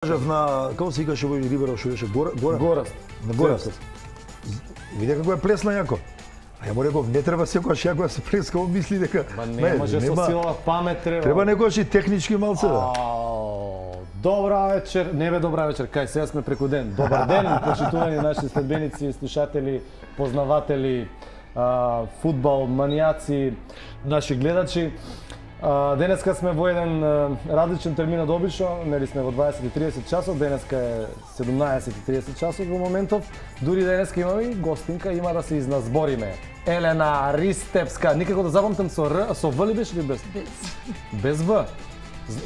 Кажав на, како се викаше овој Риберов што беше Гораст. На Гораст. Видя како е плесна јако. А ја му реков, не треба секогаш јако да се плеска, он мисли дека не може со сила памет треба. Треба некогаш и технички малце. Добра вечер, не бе добра вечер, кај сега сме преку ден. Добар ден, почитувани наши следбеници, слушатели, познаватели, фудбал манијаци, наши гледачи. Денеска сме во еден различен термин од обично, нели сме во 20:30 часот, денеска е 17:30 часот во моментов. Дури денеска имаме и гостинка, има да се изназбориме. Елена Ристевска, никако да запамтам со Р, со В ли беше ли без? Без В.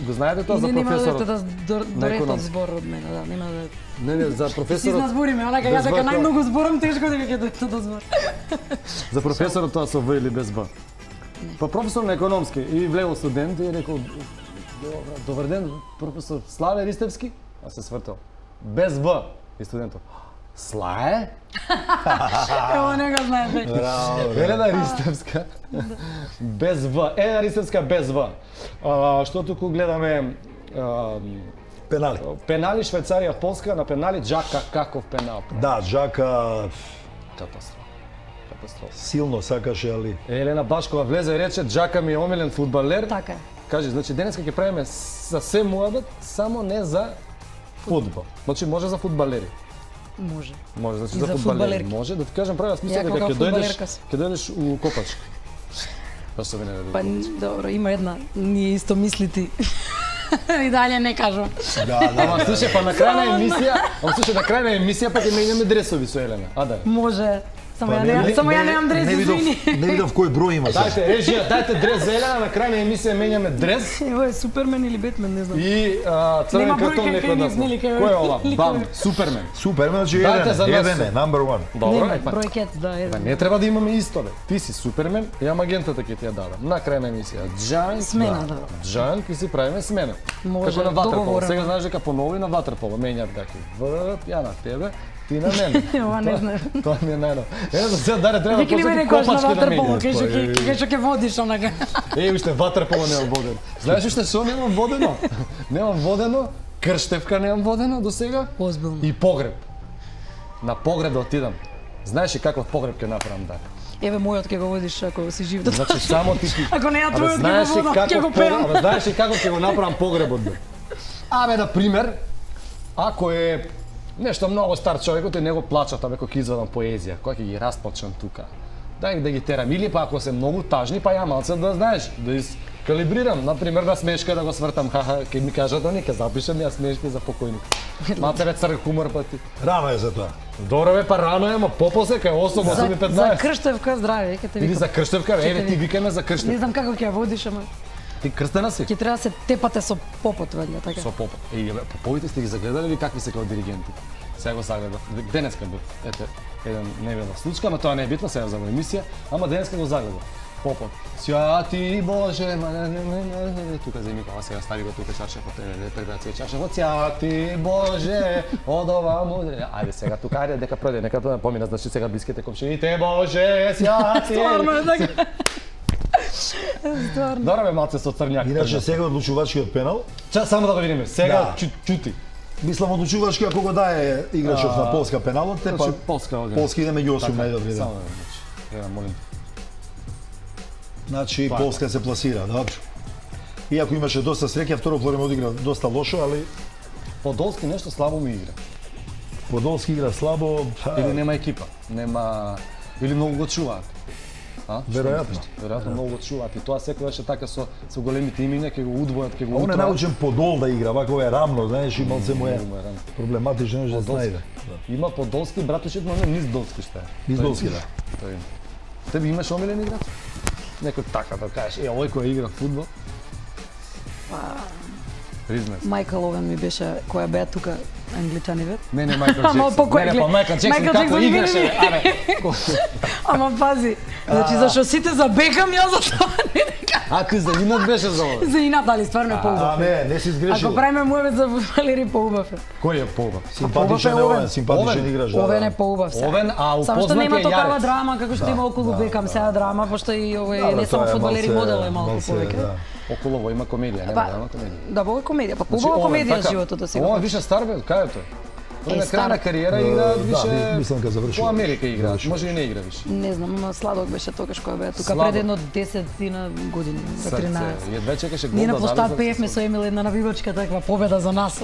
Го знаете тоа за професорот? И нема да доретов збор од мене, да, нема да... Не, за професорот... Си изназбориме, онака ја дека најмногу зборам, тешко дека ќе дојде до збор. За професорот тоа со В или без В? Па професор на економски и влегол студент и рекол добар ден, професор Славе Ристевски, а се свртел. Без В и студентот. Слае? Ево не го знаеш. Елена Ристевска. Без В. Елена Ристевска без В. Што туку гледаме Пенали. Пенали Швајцарија Полска на пенали Джака каков пенал. Да, Джака Катастрофа. силно сакаше, али Елена Башкова влезе и рече Джака ми е омилен фудбалер. Така е. Кажи, значи денеска ќе правиме за се муабет, само не за фудбал. Значи може за фудбалери. Може. Може, значи И за за фудбалери. фудбалерки. Може да ти кажам прави смисла Ја дека кога фудбалерка ќе дојдеш у Копачки. Па се мене Па добро, има една, ние исто мислити. И дале не кажам. да, Ама слушај, па на крај на емисија, па ќе менјаме дресови со Елена. А да. Може. Само ја немам дрес, извини. Не видов кој број има сега. Дајте режија, дајте дрес за Елена, на крај на емисија менјаме дрес. Ево е Супермен или Бетмен, не знам. И црвен Нема картон бројка некој да кај знае. нив, нели, Кој е ова? ликови. Бам, Супермен. Супермен, значи Дайте за нас. еден е, number one. Добро, Нема па. бројкет, да, Па еден. не треба да имаме исто, бе. Ти си Супермен, ја агентата ќе ти ја дадам. На крај на емисија. Джанк, Смена, да. Джанк и си правиме смена. Може, Како на ватерполо. договорено. Сега знаеш дека понови на ватерполо менјат гаки. Ја на тебе, ти на мене. Ова не знам. Тоа ми е најдобро. Ево за сега даре треба Вики ли ме почнати некојаш на копачки да ватерполо, менјаш. кај што ќе водиш онака. Уште ватерполо немам водено. Знаеш уште што немам водено? Немам водено, крштевка немам водено до сега. Озбилно. И погреб. На погреб да отидам. Знаеш ли каков погреб ќе направам да? Еве мојот ќе го водиш ако си жив. Значи само ти Ако не ја Абе, твојот знаеш ќе ли го водам, ќе го каков пеам. Абе, знаеш ли како ќе го направам погребот бе? Абе, на пример, ако е нешто многу стар човекот и него плачат, абе, кога ќе извадам поезија, кога ќе ги расплачам тука. Дај да ги терам, или па ако се многу тажни, па ја малце да знаеш, да калибрирам, на пример на смешка да го свртам, хаха, ќе ми кажат они, ќе запишам ја смешки за покојник. Малце бе црк хумор па ти. Рано е за тоа. Добро бе, па рано е, ма попосе кај 8, 8 и 15. За крштевка здраве, ќе те Или викам. за крштевка, еве ти викаме за Не крштевка. знам како ќе ја водиш, ама Ти крстена си? ќе треба да се тепате со попот ваѓа, така. Со попот. Поповите сте ги загледали или какви се како диригенти? Сега го загледав. Денеска бе, ете, еден невела случка, ама тоа не е битно, сега за во емисија, ама денеска го загледав. Попот. Свјати Боже, тука земи кога сега стави го тука чаршафот, пребаци чаршафот, свјати Боже, од ова му. Ајде сега тука, ајде дека пројде, нека тоа помина, значи сега блиските комшиите, Боже, свјати. Стварно е така. Стварно. Добро бе, малце со црњак. Иначе сега одлучувачкиот пенал, Само да го видиме. Сега Да. чути. мислам одлучувачки ако го дае играчот на Полска пеналот, те па Полска оде. Полски иде меѓу 8 најдобри, да. Само да, молим. Значи Полска се пласира, добро. Иако имаше доста среќа, второ полувреме одигра доста лошо, али Подолски нешто слабо ми игра. Подолски игра слабо, Или нема екипа, нема или многу го чуваат. Веројатно. Веројатно многу го чуваат и тоа секогаш е така со големите имиња, ќе го удвојат, ќе го он е утроат. научен Подол да игра, вако е рамно, знаеш, и малце му е Многу рано. проблематично да се Подолски. најде. Има Подолски, братушет, но не низ Долски што е. Низ Долски, да. Тој има. Тебе имаш омилен играч? Некој така да кажеш, овој кој игра фудбал? Признай се. Майкл Овен ми беше која беа тука англичаниве. Не, Майкл Ама Джексон. покој Не, глед- па Майкл Джексон Майкл како Джексон играше, винаги- бе, абе. Ама пази, значи зашо сите за Бекам ја за тоа не дека. А ти за инат беше за ова? За инат, али стварно е А поубав. не си сгрешил. Ако правиме муевет за фудбалери поубав е. Кој е поубав? Симпатичен е Овен. Овен, симпатичен Овен. играч, да. Овен да. е поубав сега. Овен, а Само што упознат нема е такава Јарец. драма како што има околу Бекам, сега драма, пошто и овој не само тоа е фудбалери малце- модел е малку малце, повеќе. да. околу во има комедија, нема да има комедија. Да, во комедија, па убава комедија животот да се го. Он више стар бе, кај е тој? Тој на крај на кариера игра више. Мислам дека завршил. По Америка игра, може и не игра више. Не знам, ама сладок беше тогаш кога беа тука Сладок. пред едно 10 години, за 13. Едве чекаше гол Ние да на площад даде. пеевме со Емил една навивачка таква победа за нас.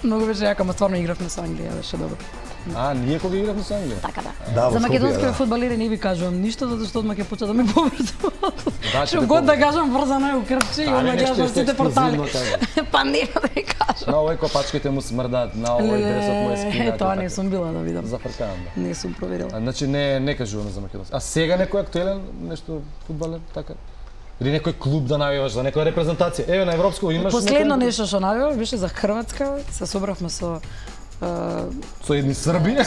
Многу беше јако, ама стварно игравме со Англија, беше добро. А, ние кога игравме со Англија? Така да. Да, За во Скопје, македонските да. фудбалери не ви кажувам ништо, затоа што одма ќе почна да ме поврзува. Да, Што год да кажам врзано е у крчи и одма нешто кажам сите портали. ексклузивно Па нема да ви кажам. На овој копачките му смрдаат, на овој дресот му е скинат. Тоа не сум била да видам. Зафркавам, да. Не сум проверила. Значи не кажуваме за македонски. А сега некој актуелен нешто фудбалер така? Или некој клуб да навиваш за некоја репрезентација? Еве на европско имаш Последно некој? нешто што навиваш беше за Хрватска, се собравме со Со едни срби?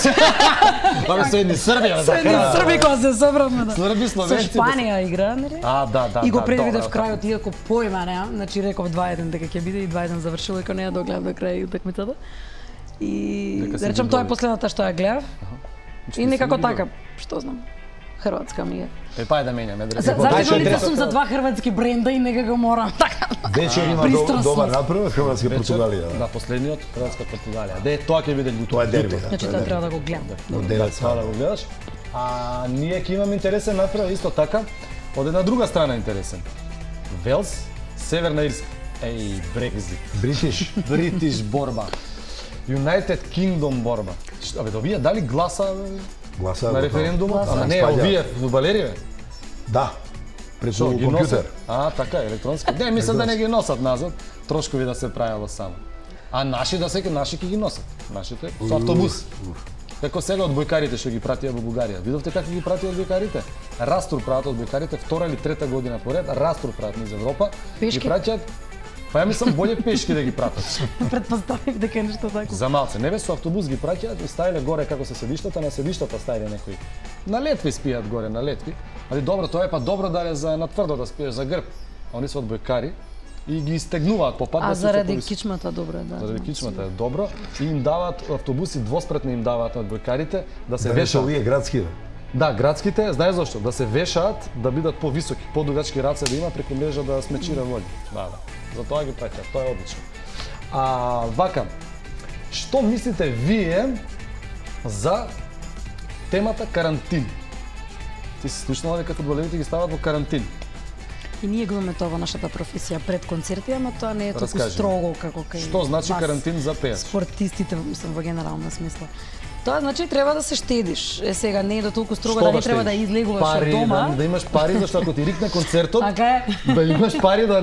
Абе со едни срби, бе, со едни Хрватска. срби кога се собравме да. Срби, Со словенци. Шпанија игра, нели? А, да. И го да, предвидев добро, крајот, иако појма немам, значи реков 2-1 дека ќе биде и 2-1 завршило, иако не ја догледав до крај утакмицата. И Дека си да речам ги тоа е доби. последната што ја гледав. Значи, И ти некако си ги така, што знам. Хрватска ми е. Е, па е да менјаме дрес. Зачеколица сум за два хрватски бренда и некако морам така. Вечер има Пристрасност. добар направа Хрватска Португалија. Да, последниот Хрватска Португалија. Де тоа ќе биде луто. Тоа е дерби. да, Значи тоа е тоа дерби. треба да го гледам. Од Да, 9 тоа да сата. го гледаш. А ние ќе имаме интересен направа исто така од една друга страна интересен. Велс, Северна Ирска. Еј, Брекзит. Бритиш. Бритиш борба. United Kingdom борба. Абе, овие дали гласа Гласа на референдумот? Ама не, Спаѓа. овие фудбалери бе. Да. Преку Што ги компјутер. носат? А, така, електронски. Не, мислам да не ги носат назад, трошкови да се правело само. А наши наши ќе ги носат. Нашите со автобус. Како сега од бојкарите што ги пратија во Бугарија. Видовте како ги пратија од бојкарите? Растур прават од бојкарите, втора или трета година поред, Растур прават низ Европа. Пешки? Ги праќаат. Па ја мислам боле пешки да ги пратат. Предпоставив дека е нешто тако. За малце. Не бе со автобус ги праќаат и ставиле горе како се седиштата, на седиштата ставиле некои. На летви спијат горе, на летви. Али добро, тоа е па добро да е за на тврдо да спиеш за грб. А они се од бојкари и ги стегнуваат по пат А да се заради повис- кичмата добро е, да. Заради кичмата е добро и им даваат автобуси двоспратни им даваат од бојкарите да се Да не се вешаат. овие градски. Да, градските, знаеш зошто? Да се вешаат, да бидат повисоки, подугачки раце да има преку мрежа да смечира води. Да. За тоа ги праќаат, тоа е одлично. А вака, што мислите вие за темата карантин? Ти си слушнала дека фудбалерите ги стават во карантин. И ние го имаме тоа во нашата професија пред концерти, ама тоа не е толку Раскажи. строго како кај Што значи вас, карантин за пејач? спортистите, мислам во генерална смисла. Тоа значи треба да се штедиш. Е сега не е до толку строго Што да не треба да штедиш? излегуваш Пари, од дома. да имаш пари, зашто ако ти рикне концертот, Така е. да имаш пари да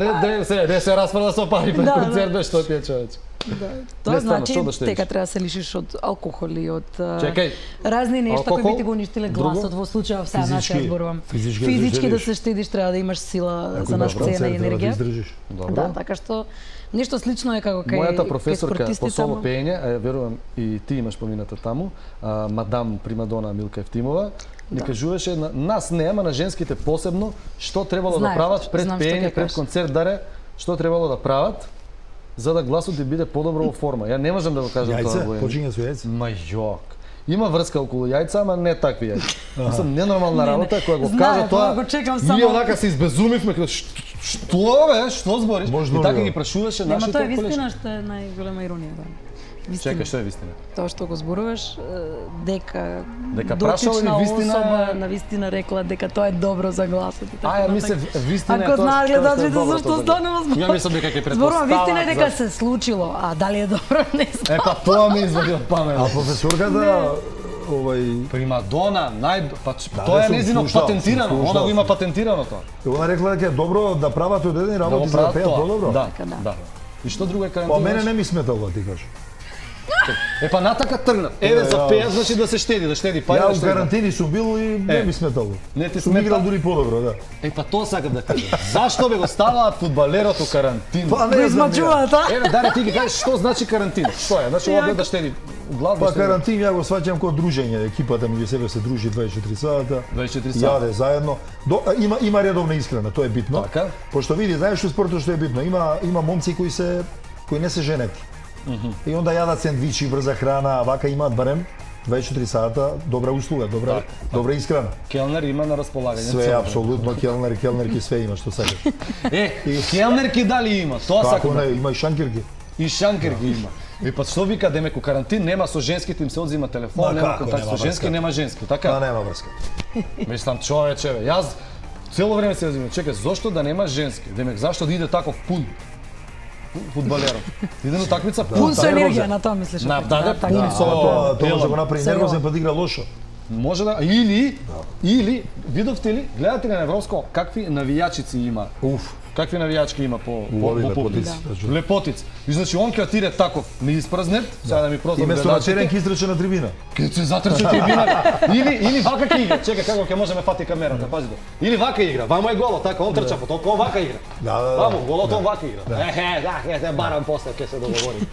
не се расправа со пари пред Да, концерт, да. бе, што ти е човече. Да. Тоа Не стварно, значи што да штедиш? дека треба да се лишиш од алкохол и од Чекај, разни нешта кои алкохол, би ти го уништиле друго? гласот во случајов сега Физички, нашиот зборувам. физички да Физички да се се штедиш, треба да имаш сила Ако за имаш на сцена концерт, и треба да енергија. издржиш. Добро. Да, така што нешто слично е како кај Мојата кај професорка по спортистите, соло ама- пеење, а ја верувам и ти имаш помината таму, мадам примадона Милка Евтимова, ни кажуваше на нас не, ама на женските посебно, што требало Знаев, да прават пред знам што ќе пеење, пред кажеш. концерт даре, што требало да прават за да гласот ти биде подобро во форма. Ја не можам да го кажам тоа Јајце, во почиња со јајце. Ма јок. Има врска околу јајца, ама не такви јајца. Мислам, ненормална Не, не. работа, која го Знае, кажа тоа тоа. го чекам Ние само. онака се избезумивме, како што бе, што збориш? Можно И така ли, ги да? прашуваше Нема нашите тоа е колешки. вистина што е најголема иронија, да. Вистина. Чекај, што е вистина? Тоа што го зборуваш, дека прашал или дотична вистина особа е- на вистина рекла дека тоа е добро за гласот и така. А, ја мислев, вистина е тоа. Ако знаат што е гледачите добро зашто тоа. станува збор. Ја мислам дека ќе Зборувам вистина е дека за- се случило, а дали е добро не знам. Е, па тоа ме извади од памет. А професорката Примадона, Да, тоа е сум незино слушал, патентирано, сум она слушал. го има патентирано тоа. Она рекла дека е добро да прават од еден Да работи го за да прават пеат тоа. подобро. Да, Така, да. да. И што друго е Па карантина? мене не ми сметало, ти кажеш. Е па натака тргна. Еве за Ја. пеја значи да се штеди пари. Ја да у штеди. карантини сум бил и не ми сметало. Не ти Сум смета? играл дури подобро, да. Е па тоа сакам да кажам. Зашто бе го ставаат фудбалерот у карантин? Па Го не знам. ја. измачуваат, а? Еве даре ти ги кажеш што значи карантин. Што е? Значи ова бе да штеди глас да Па штеди. карантин ја го сваќам како дружење, екипата меѓу себе се дружи 24 сата. 24 сата. Јаде заедно. Има редовна исхрана, тоа е битно. Така. Пошто види, знаеш што спортот што е битно, има момци кои не се женети. И онда јадат сендвичи, брза храна, вака имаат барем 24 сата, добра услуга, добра исхрана. Келнер има на располагање. Све апсолутно келнерки све има што сакаш. Келнерки дали има? Тоа Како сакам. не, има и шанкерки. И шанкерки има. Па што вика демек у карантин нема со женските им се одзима телефон, нема контакт со женски, нема женски, така? Нема врска. Мислам, човече, бе, јас цело време се јазимам, чекај, зошто да нема женски? Демек, зашто да иде таков пун фудбалерот? Иде на такмица Пун со енергија, на тоа мислиш? На, даде така. пун со... Тоа може да го направи нервозен па да игра лошо. Може да, или, видовте ли, гледате ли на Европско, какви навијачици има? Уф. Какви навијачки има по Лепотици. публика? Лепотици. И значи он ќе отиде таков, ми испразнет, сега да ми И прозам место на терен ќе изтрче на трибина. Ке се затрче трибина. Или вака ќе игра. Чекај како ќе можеме фати камерата, пазите. Или вака игра. Вамо е голо, така он трча потоа, он вака игра. Вамо, голот он вака игра. Те барам после ќе се договорим.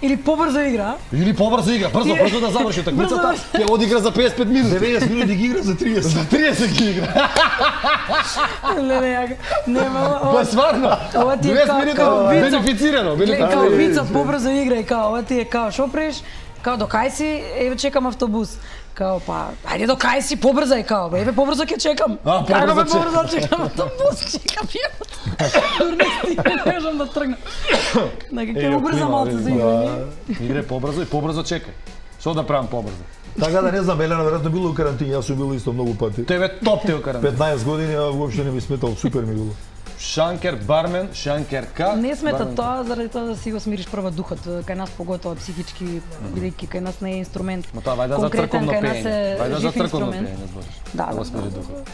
Или побрзо игра, Или побрзо игра, брзо да заврши такмицата, ќе одигра за 55 минути. 90 минути ги игра за 30. За 30 ги игра. леле, нема. Па стварно. Ова ти е 20 као минути вица. бенефицирано. Као вица, побрзо игра и као, ова ти е као, шо преш? Као, до кај си, еве чекам автобус. Као, па, ајде до кај си, побрзај, као, еве побрзо ќе чекам. Како бе побрзо чекам автобус, чекам јебот. Дурне стига, не можам да тргнам. Нека ќе убрзам малце за играње. Игре побрзо и побрзо чекај. Што да правам побрзо? Така да не знам, Елена веројатно било у карантин, јас сум бил исто многу пати. Тебе топ те карантин. 15 години, а воопшто не ми сметал, супер ми било. Шанкер, бармен, шанкерка. Не смета тоа, заради тоа да си го смириш прво духот, кај нас поготово психички, бидејќи кај нас не е инструмент. Ма тоа вајда за конкретен, црковно кај нас пеење. е Вајда за жив црковно инструмент. пеење збориш. Да, го да, смири да. духот.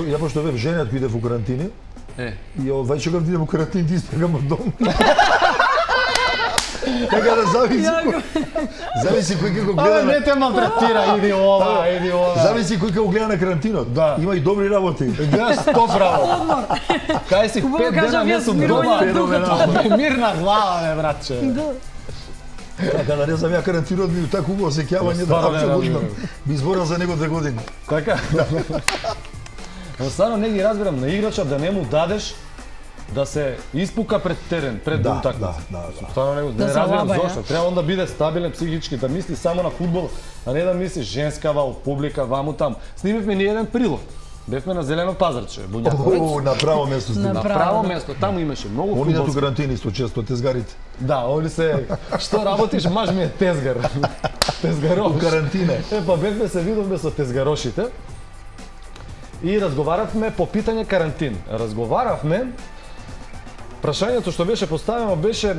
Ја пошто вев женет кој иде во карантини, Е, и овај што идем во карантин ти испрегам од дом. Така да зависи кој ќе го а гледа. не те малтретира, иди ова, иди ова. Зависи кој ќе го гледа на карантинот. Да. Има и добри работи. Да, сто право. Кај си Хубаво 5 дена кажам, не јас сум мирување дома. духот. Мирна глава, бе, братче. Да. Така да не знам, ја карантинот ми така убаво сеќавање да Стварно не апсолутно разбирам. би изборал за него 2 години. Така? Но стварно не ги разбирам на играчот да не му дадеш да се испука пред терен, пред Да, утакмица. да. Стварно не Да се разбирам лаба, ја. зошто. Треба он да биде стабилен психички, да мисли само на фудбал, а не да мисли женскава, од публика, ваму таму. Снимивме ни еден прилог. Бевме на Зелено пазарче, Буњаковец. На право место сте. На На право, право да. место, таму имаше многу Они идат у фудбалски. карантини исто често, тезгарите. Да, они се што работиш, маж ми е тезгар. Тезгарош. У карантина. Па бевме се видовме со тезгарошите и разговаравме по питање карантин. Разговаравме, прашањето што беше поставено беше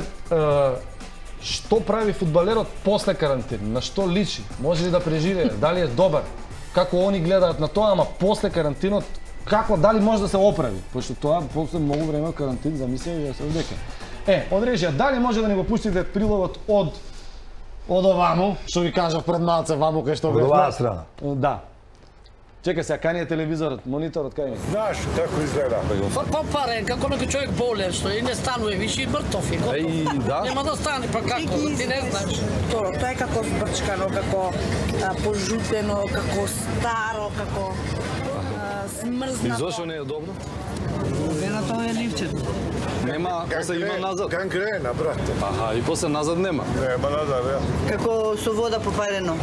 што прави фудбалерот после карантин, на што личи, може ли да преживее, дали е добар, како они гледаат на тоа, ама после карантинот како, дали може да се оправи, пошто тоа после многу време карантин замислија и се одека. Од режија, дали може да не го пуштите прилогот од оваму, што ви кажав пред малце ваму кај што Од бевме? оваа страна. Да. Чекај сега, кај ни е телевизорот, мониторот кај ни? Знаеш како изгледа? Попарен, како некој човек болен, што и не станува више и мртов е готов. да. Нема да стане, па како, ти не знаеш. Второ, тоа е како збрчкано, како пожутено, како старо, како смрзнато. Зошто не е добро? Вена тоа е ливчето. Нема, после има назад. Гангрена, брате. Аха, и после назад нема. Нема назад, ја. Како со вода попарено.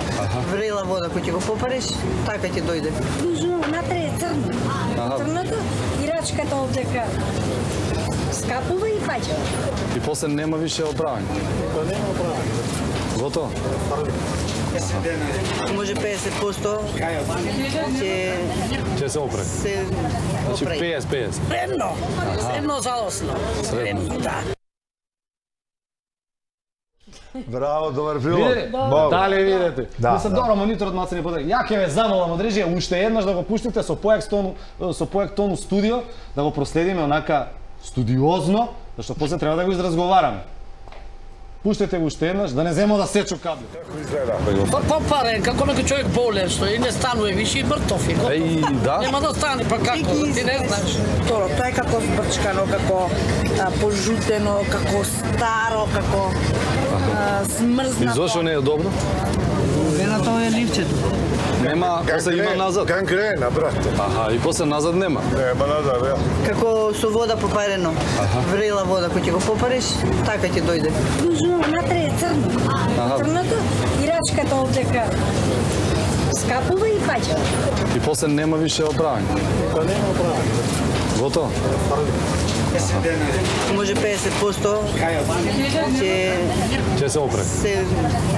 Врела вода, кој ќе го попариш, така ќе дојде. Нужно натре е црно. Црното, играчката овдека скапува и паѓа. И после нема више оправање. Нема оправање. Готово? Може 50% Ќе се оправи. се Значи оправи. 50-50. Средно залосно. Средно. Да. Браво, добар прилог. Видели? Браво. Дали видите? Да, Мислам, да. добро, мониторот малце не подаде. Ја ќе ве замолам од режија уште еднаш да го пуштите со поектону студио, да го проследиме онака студиозно, зашто после треба да го изразговараме. Пуштете го уште еднаш, да не земо да сечу кабли. Како изгледа? Попарен, како некој човек болен, што и не станува више и мртов е готов. да. Нема да стане, па како, ти не знаеш. Второ, тоа е како збрчкано, како пожутено, како старо, како И смрзнато. зошто не е добро? Вена тоа е ливчето. Нема, после има назад. Гангрена, брате. Аха, и после назад нема. Нема назад, ја. Како со вода попарено. Врела вода, кој ќе го попариш, така ќе дојде. Нужно натре е црно. Црното, играчката Ирачката овдека скапува и паѓа. И после нема више оправање. Па нема оправање. Готово? Може 50% Ќе се опре. се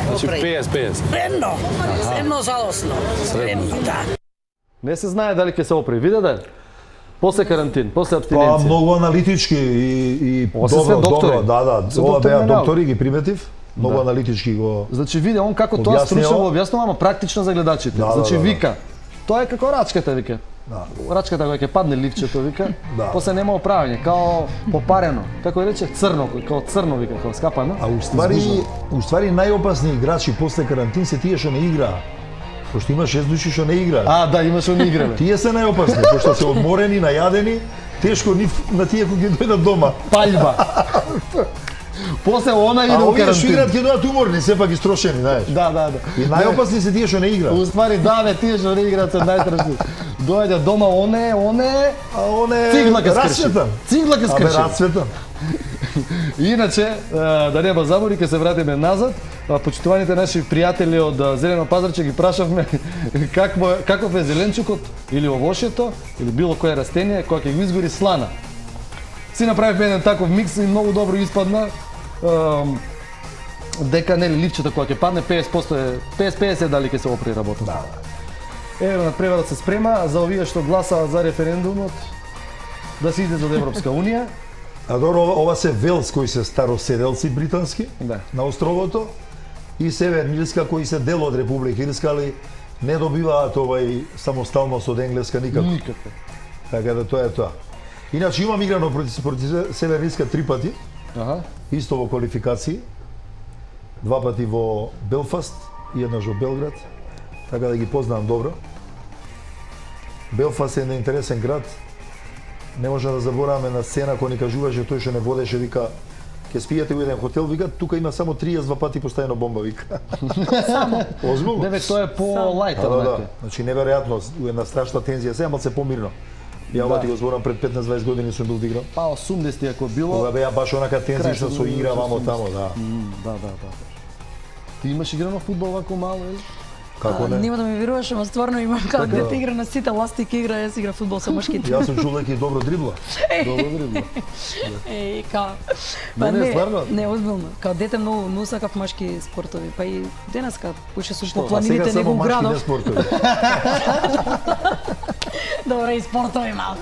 Значи опре. 50-50. Едно залосно. Да. Не се знае дали ќе се опре. Видете? После карантин, после Па абстиненција. многу аналитички и Ова се све доктори. Да, Се ова доктори беа на наука. доктори ги приметив. Многу Да. аналитички го. Значи виде он како тоа Објаснила. стручно го објаснува, ама практично за гледачите. Да, Значи да. вика, тоа е како рачката, вика. Да. Рачката кога ќе падне ливчето, вика, Да. после нема оправање, као попарено. Како рече, црно, као црно, вика, као скапано. А уствари најопасни играчи после карантин се тие што не играа. Пошто има 6 души што не играа. А, да, имаше он играле. Тие се најопасни, пошто се одморени, најадени, тешко на тие кои ги дојдат дома. Паљба. После она иде А у овие што карантин. играат ќе дојдат уморни, сепак истрошени, знаеш. Да, да, да. И најопасни се тие што не играат. Уствари, да, бе, тие што не играат се најстрашни. Дојде дома, оне, А он е цигла ке скрши. расцветан. Цигла ке Абе скрши. расцветан. Иначе, да нема забори, ќе се вратиме назад. Почитуваните наши пријатели од Зелено пазарче ги прашавме каков е зеленчукот или овошјето или било кое растение кога ќе го изгори слана. Си направивме еден таков микс и многу добро испадна. Дека нели ливчето кога ќе падне 50% е 50-50 дали ќе се опре работа. Да. Ево на преварот се спрема за овие што гласаа за референдумот да се иде од Европска унија. А добро, ова се Велс кои се староседелци британски Да. на островото и Северна Ирска кои се дел од Република Ирска, али не добиваат овај самосталност од Енглеска никако. Никако. Така да тоа е тоа. Иначе имам играно проти Северна Ирска 3 пати, Аха. исто во квалификации. 2 пати во Белфаст и еднаш во Белград. Така да ги познавам добро. Белфаст е еден интересен град. Не може да забораваме на сцена кој ни кажуваше тој што не водеше, вика ќе спиете во еден хотел, вика тука има само 32 пати постојано бомба, вика. Само. Озбилно? Деве тоа е по лајт, Да, да, да. Значи неверојатно, една страшна тензија, сега малце помирно. Ја ова ти го зборам пред 15-20 години сум бил да играм. Па 80 ако било. Кога беа баш онака тензија што со Крај игра 80. вамо тамо, да. Да, да, да. Ти имаш играно фудбал вако мало, или? Како не? Нема да ме веруваш, ама стварно имам како дете игра на сите ластик игра, јас игра фудбал со мажките. Јас сум чул дека и добро дрибла. Добро дрибла. Еј, као. Па Не, не, стварно. не, озбилно. Као дете многу сакав машки спортови, па и денеска поише сум по А сега планините само него машки не градов. спортови. Добре, и спортови малку.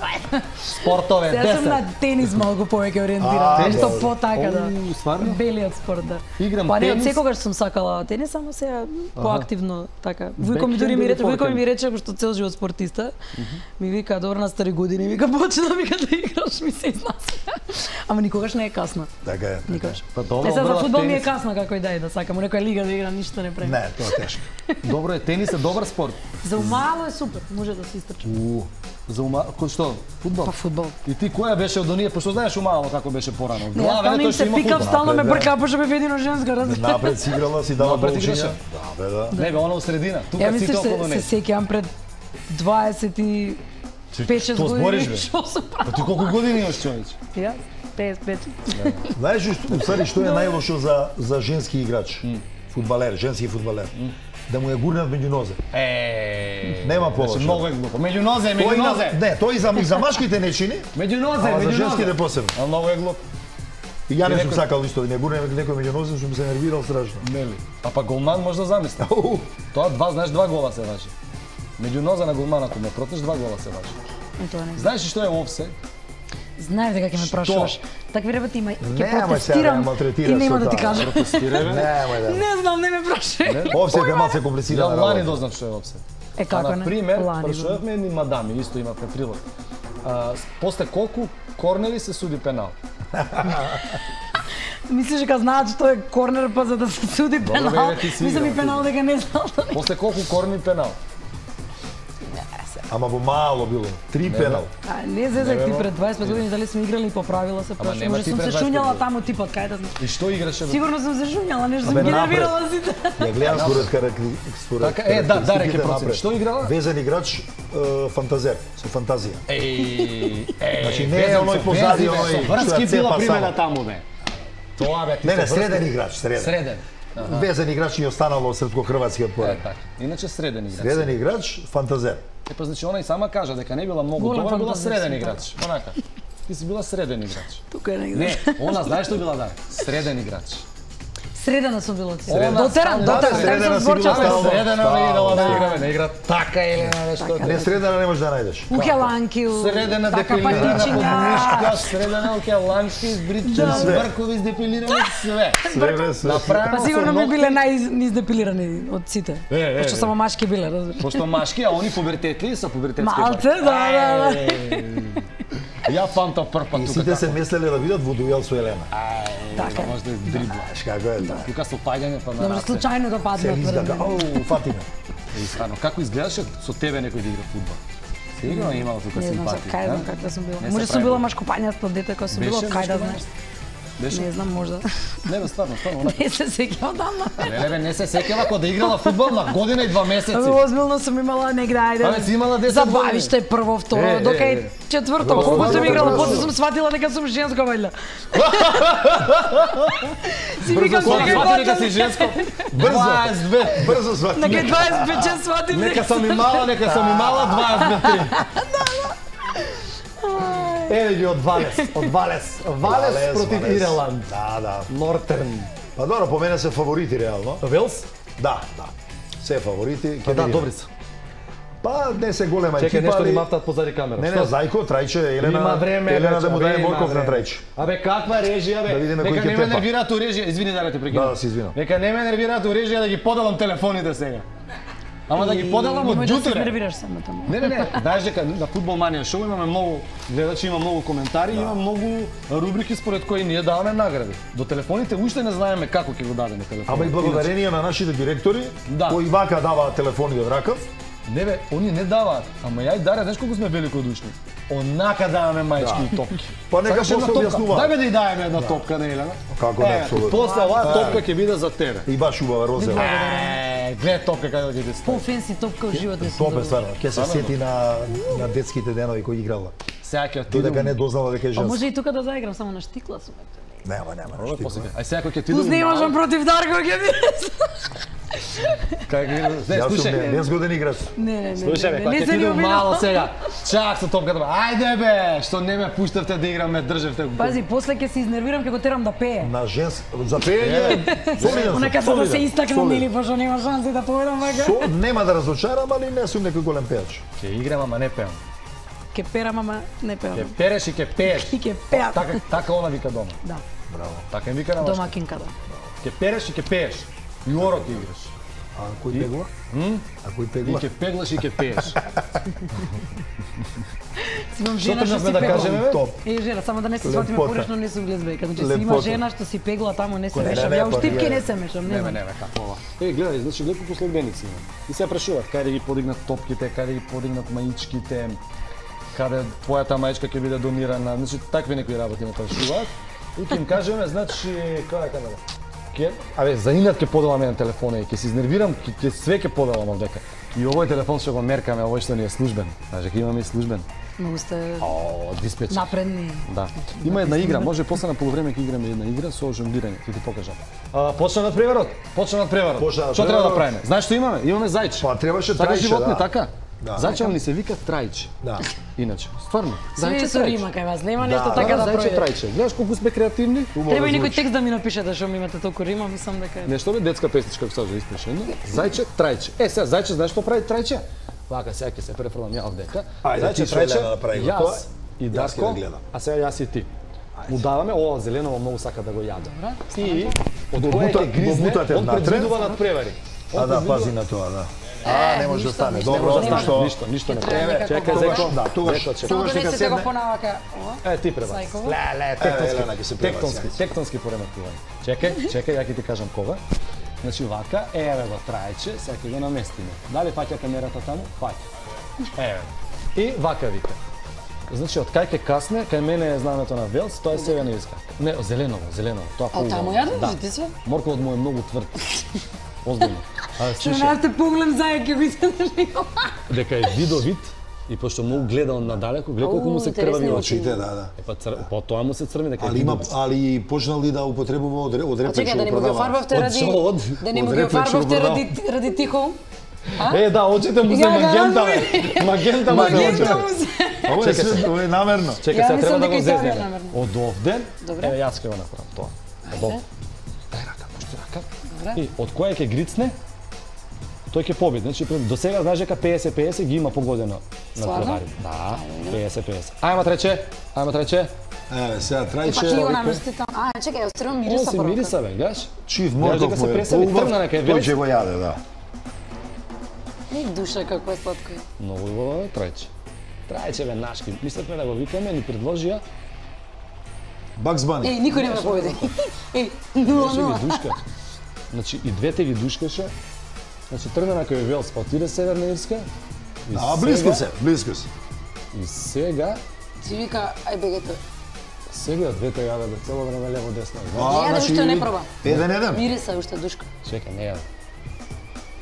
Спортове, Сега сум 10. на тенис малку повеќе ориентирана, нешто добро. потака да. Стварно? Белиот спорт, да. Играм Па не, од тенис. секогаш сум сакала тенис, само сега поактивно така. Вујко ми Бекхенд дури ми или рече, Вујко форхенд? ми рече што цел живот спортиста. Ми вика добро на стари години, вика почна вика да играш, ми се изнася. Ама никогаш не е касно. Така е. Никогаш. Па добро, Е, сега за добро, фудбал ми е тенис. касно како и да е да сакам, у некоја лига да играм, ништо не правим. Не, тоа е тешко. Добро е, тенис е добар спорт. За умало е супер, може да се истрчи. За ума, кој што? Фудбал. Па фудбал. И ти која беше од оние, пошто знаеш умало како беше порано. Не, јас стално им се пикав, стално ме Напред, да. брка, пошто бе едино женска, разбираш. Напред си играла, си дала Напред получења. играше. Да, бе, да. Не бе, она у средина. Ја Тука мислиш сите околу се не. сеќавам пред 25-6 Што збориш, години. бе? Што сум Па ти колку години имаш, човеч? Јас 55. Знаеш устари што е најлошо за женски играч? Фудбалер, женски фудбалер. Да му ја гурнат меѓу нозе. Нема полошо. Значи многу е глупо. Меѓу нозе, Тој меѓу на- нозе. Не, тој и за машките не чини, Меѓу нозе, а за меѓу женските нозе. посебно. А многу е глупо. И ја не И сум некој- сакал исто да не гурне некој меѓу нозе, сум се нервирал страшно. Нели? А па голман може да замисли. Тоа знаеш, два гола се важи. Меѓу нозе на голмана ако ме протеш, 2 гола се важи. Тоа не. Знаеш ли што е офсет? Знаев дека ќе ме прашуваш. Такви работи има, ќе Немај сега да протестирам ја малтретираш и нема со да ти таа. кажам. Немај да. Не знам, не ме прашај. Овсе е малце комплицирана Ја лани работа. дознав што е офсет. Е како А, не? например, Лани, прашувавме едни мадами, исто имавме прилог. После колку корнери се суди пенал? Мислиш дека знаат што е корнер па за да се суди пенал? бе, ти си Мислам и играл, пенал дека не знам. После колку корни пенал? Ама во мало било. 3 пенал. А, не зезак ти бе, пред 25 години дали сме играли по правила се прашувам. нема Може ти сум пред се 25 шуњала години. таму типот кај да знам. И што играше? Бе? Сигурно сум се шуњала, нешто Абе, сум ги напред. нервирала сите. Ја гледам според Така, е, да, реке карактеристиките процент. напред. Што играла? Везен играч, фантазер, со фантазија. Еј, Значи не е оној позади, оној што Врски ја цепа била примена само. таму бе. Тоа бе, ти Не, со не, врски- среден играч, среден. Среден. Везен играч и останало српско-хрватскиот поред. Така. Иначе среден играч. Среден играч, фантазер. Па значи она и сама кажа дека не била многу Голем добра, била фантазер среден си, играч. Онака. Ти си била среден играч. Тука е негде. Не, она знаеш што била да? Среден играч. Средена сум била. Средена. Дотеран, средена дотеран. си била стално. Средена не играла да Да. играме, не игра така или нешто. Не средена не можеш да најдеш. Ухеланки, Средена така депилирана под патичиња. мишка, средена океалански, избричен, смркови, издепилирани, све. Све. Па сигурно ми биле најиздепилирани од сите. Пошто само машки биле, разбираш. Пошто машки, а они пубертетли са пубертетски. Малце, да. Ја фанта прпа И тука. сите се мислеле да видат во дуел со Елена. Така. Може да дрибла. Знаеш како е тоа? Тука со паѓање па на Добро, раце. случајно да Се паднат. изгака. Ау, фатиме. Искрено, како изгледаше со тебе некој да игра фудбал? Сигурно имал тука Не знам симпатија. кај знам да? как да сум била. Не се Може сум прави. била машкопањаста дете кој сум била, Беше кај да машкопањаста? знаеш. Беше? Не знам, можда. Не, бе, стварно, онака. Не се сеќавам одамна. Леле, не се сеќава кога да играла фудбал на година и 2 месеци. Озбилно сум имала негде, ајде. Абе, си имала 10 забавиште прво, второ, дока и четврто, колку сум играла, после сум сватила дека сум женско вајле. Си викам Кога чекај свати дека батон. си женско? Брзо. 22. Брзо свати. На кај 25 сватим. Нека сам имала 22-3. Еве ги од Валес, Валес против Валес. Ирланд. Да. Нортерн. Па добро, по мене се фаворити реално. Велс? Да. Се фаворити. Ќе Да, видиме. добри се. Па не се голема Чекај, екипа, нешто али... ни мафтат позади камера. Не, Што? Зајко, Трајче, Елена, Има време, Елена да му даде има Борков на време. Трајче. Абе, каква режија, бе? Да видиме кој Нека ќе не ме тепа. нервираат у режија. Извини да те прекинам. Да, се извинам. Нека не ме нервираат у режија да ги поделам телефоните сега. Ама да ги поделам од Немој да се џутре. нервираш само таму. Не. Знаеш дека на Фудбал Манија шоу имаме многу гледачи, има многу коментари, има многу рубрики според кои ние даваме награди. До телефоните уште не знаеме како ќе го дадеме телефон. Ама и благодарение на нашите директори, Да. кои вака даваат телефони од ракав. Не бе, они не даваат. Ама ја и Дарја, знаеш колку сме великодушни? Онака даваме мајчки и топки. Па нека Сакаш една после топка? објаснуваат. Дај бе да и даеме една топка, не Елена? Како не, апсолутно. После оваа топка ќе биде за тебе. И баш убава розова. Гледај топка каде ќе ти стави. По-фенси топка во живот не сум Топе добила. стварно, ќе се сети на детските денови кои играла. Сега ќе Додека не отидам. дознала дека е А женска. може и тука да заиграм само на штикла сум. Нема, После. Ај сега кога ќе Плюс не отидам. можам против Дарко ќе биде. Кај ги не, Јас сум слушај. незгоден играч. Не. Слушај бе, кога Не ќе се ни отидам мало обидам. сега. Чак со топката. Ајде бе, што не ме пуштавте да играме, држевте го. Пази, после ќе се изнервирам ќе го терам да пее. На женс за пеење. Солиден Онека сум, за да се солиден, истакнам солиден. или пошто нема шанси да поведам вака. Со нема да разочарам, али не сум некој голем пеач. Ќе играм, ама не пеам. Ќе перам, ама не Ќе пеам. переш и ќе пееш. И ќе пеам. Така она вика дома. Да, Така им вика на ваша. домакинка да. Ќе переш и ќе пееш. И оро ќе играш. А кој пегла? А кој И пегла? ќе пеглаш и ќе пееш. Си имам Што жена што требавме си да пегла. кажеме, бе? Топ. Жена, само да не се сватиме Лепота. погрешно, не сум лесбијка. Значи си има Лепота. жена што си пегла таму, не се Не, мешам. не, Ја па, уштипки не. не се мешам, не знам. Не, такова. Гледај, значи гледај колку следбеници има. И се прашуваат каде да ги подигнат топките, каде да ги подигнат маичките, каде твојата маичка ќе биде донирана. Значи такви некои работи ме прашуваат. И ќе им кажеме, значи, каде камера? Абе, за инат ќе поделам еден телефон и ќе се изнервирам, ќе све ќе поделам овдека. И овој телефон што го меркаме, овој што ни е службен. Знаеш дека имаме и службен. Многу сте О, диспетчер. напредни. Да. Има една игра, може после на полувреме ќе играме една игра со жонглирање, ќе ти покажам. Почна над преварот. Почна над Што треба да преварот. правиме? Знаеш што имаме? Имаме зајче. Па требаше Така трајче, животни, да. така? Да. Зајче ни се вика трајче. Да. Иначе, стварно. Све со рима кај вас, нема нешто Да, така да зајче пројде. трајче. Гледаш колку сме креативни? Треба и некој текст да ми напишете што ми имате толку рима, мислам дека Нешто бе детска песничка како сажа испишено. Зајче трајче. Сега зајче знаеш што прави трајче? Вака сега ќе се префрлам ја овдека. Ајде, ти со Елена направи го тоа. Јас и Јас ќе Дарко, да гледам. а сега јас и ти. Му даваме ова зелено, многу сака да го јаде. И од Го која бута- ќе гризне, го бутате он внатре. предвидува надпревари. А да, пази на тоа, да. Не може да стане. ништо, Добро, ништо, затоа што Ништо не треба треба. некако Чекај, го- Зеко. Да, тогаш Зеко, чекај. само тогаш нека донесете го седне. понавака. Ова. Ти пребац. Сајково. Елена ќе се пребаci. Тектонски пореметување. Чекај, ја ќе ти кажам кога. Значи вака, еве го трајче, сега ќе го наместиме. Дали фаќа камерата таму? Фаќа. Еве. И вака вика. Значи од кај ќе касне, кај мене е знамето на Велс, тоа е северна иска. Не, зелено, тоа А таму ја држите се? Морковот му е многу тврд. Озбилно. Што не те погледам зајак ќе го изненажи. Дека е видовит, И пошто многу гледал надалеку, гледа колку му се крвави очи. Очите, да. По тоа му се црвени дека Али почнал ли да употребува од рефлекс? Чекај, да не му ги офарбавте ради тихо? Да, очите му се магента, бе. Магента му се. Ова е намерно. Чекај, сега треба да го зезнеме. Од овде, еве јас ќе го направам тоа. Од овде. Дај рака, пушти рака. И од која ќе грицне, тој ќе победи. Значи, до сега знаеш дека 50-50 ги има погодено на плевари. Да, 50-50. Ајма трече. Еве, сега трајче. Па ти го намести таму. Чекај, острем мириса прво. Мириса, бе, гледаш? Чив морков му е поубав, тој ќе го јаде, да. И душа како е сладко. Многу убаво, трајче, бе, нашки. Мислевме да го викаме, ни предложија. Бакс Бани. Никој нема победи. Душка. Значи, и двете ги душкаше. Значи, тргна на кој Велс, па отиде Северна Ирска. Близко се. И сега... Си вика, ај бегете. Сега двете јаде бе, цело време лево десно. Јаде уште не проба. Еден. Мириса уште душка. Чекај, не јаде.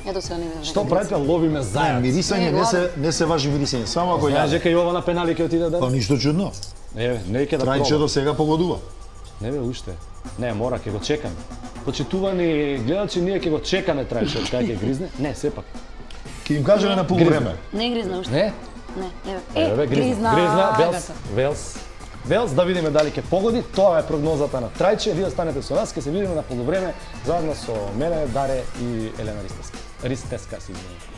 Ето сега не видам. Што правите, ловиме зајац? Мирисање не се важи мирисање, само ако Знаеш јаде. дека и ова на пенали ќе отиде да? Па ништо чудно. Еве, не ќе да проба. Трајче до сега погодува. Не бе, уште. Не, мора, ќе го чекаме. Почитувани гледачи, ние ќе го чекаме Трајче, кај ќе гризне. Не, сепак. Ќе им кажеме на полувреме. Не гризна уште. Не? Не, еве. Гризна. Велс, да видиме дали ќе погоди. Тоа е прогнозата на Трајче. Вие останете со нас, ќе се видиме на полувреме заедно со мене, Даре и Елена Ристеска. Ристеска, се извинувам.